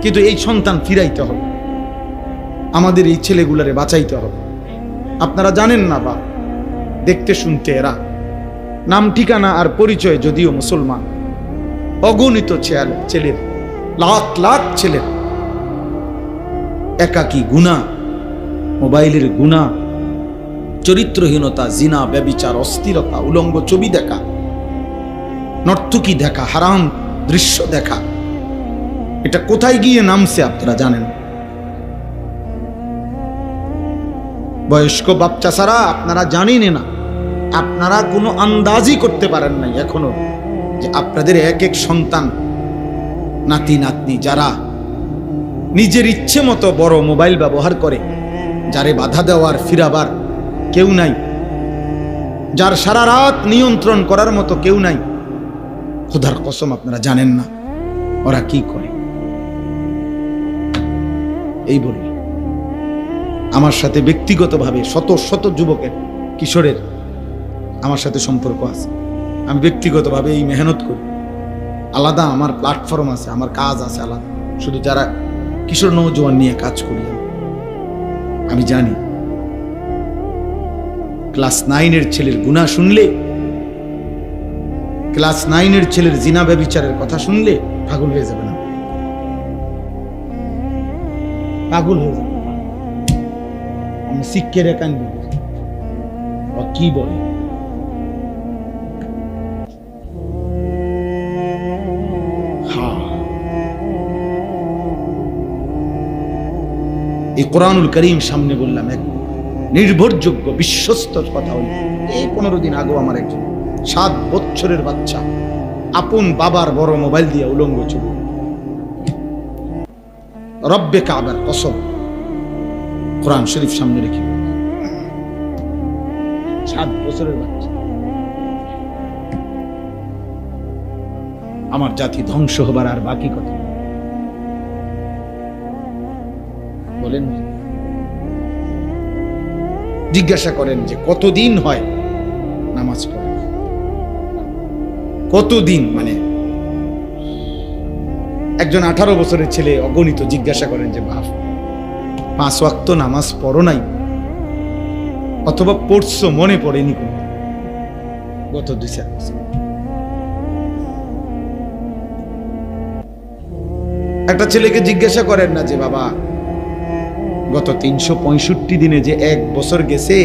কিন্তু এই সন্তান ফিরাইতে হবে, আমাদের এই ছেলেগুলারে বাঁচাইতে হবে। আপনারা জানেন না বা দেখতে শুনতে এরা নাম ঠিকানা আর পরিচয় যদিও মুসলমান, অগণিত ছেলের, লাখ লাখ ছেলের একাকী গুনাহ, মোবাইলের গুনাহ, চরিত্রহীনতা, জিনা, ব্যভিচার, অস্থিরতা, উলঙ্গ ছবি দেখা, নর্তকী দেখা, হারাম দৃশ্য দেখা, এটা কোথায় গিয়ে নামছে আপনারা জানেন? বয়স্ক বাচ্চা ছাড়া আপনারা জানেন না, আপনারা কোনো আন্দাজই করতে পারেন নাই এখনো যে আপনাদের এক এক সন্তান, নাতি নাতনি যারা নিজের ইচ্ছে মতো বড় মোবাইল ব্যবহার করে, যারে বাধা দেওয়ার ফিরাবার কেউ নাই, যার সারা রাত নিয়ন্ত্রণ করার মতো কেউ নাই, খোদার কসম আপনারা জানেন না ওরা কি করে। এই বলি, আমার সাথে ব্যক্তিগতভাবে শত শত যুবকের, কিশোরের আমার সাথে সম্পর্ক আছে। আমি ব্যক্তিগতভাবে এই মেহনত করি, আলাদা আমার প্ল্যাটফর্ম আছে, আমার কাজ আছে আলাদা, শুধু যারা কিশোর নৌজওয়ান নিয়ে কাজ করি। আমি জানি ক্লাস 9-এর ছেলের গুনাহ শুনলে, ক্লাস 9-এর ছেলের জিনা ব্যভিচারের কথা শুনলে পাগল হয়ে যাবে না, পাগল হয়ে যাবে। আমি শিক্ষের একান কি বলে, এই কোরআনুল করিম সামনে বললাম, এক নির্ভরযোগ্য বিশ্বস্ত কথা হল। এই 15 দিন আগেও আমার একজন 7 বছরের বাচ্চা আপন বাবার বড় মোবাইল দিয়ে উলঙ্গ ছবি, রব্বে কাবার কসম, কোরআন শরীফ সামনে রেখে, 7 বছরের বাচ্চা। আমার জাতি ধ্বংস হবার আর বাকি কথা বলেন। জিজ্ঞাসা করেন যে কতদিন হয় নামাজ পড়ে, কতদিন, মানে একজন 18 বছরের ছেলে অগণিত জিজ্ঞাসা করেন যে বাপ 5 ওয়াক্ত নামাজ পড়ো নাই, অথবা পড়ছো মনে পড়েনি কোন গত 2-4 বছর। একটা ছেলেকে জিজ্ঞাসা করেন না যে বাবা গত 365 দিনে যে 1 বছর গেছে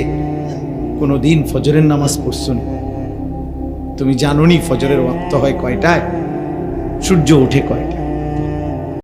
কোনদিন ফজরের নামাজ পড়ছো না? তুমি জানোনি ফজরের ওয়াক্ত হয় কয়টায়, সূর্য ওঠে কয়টায়?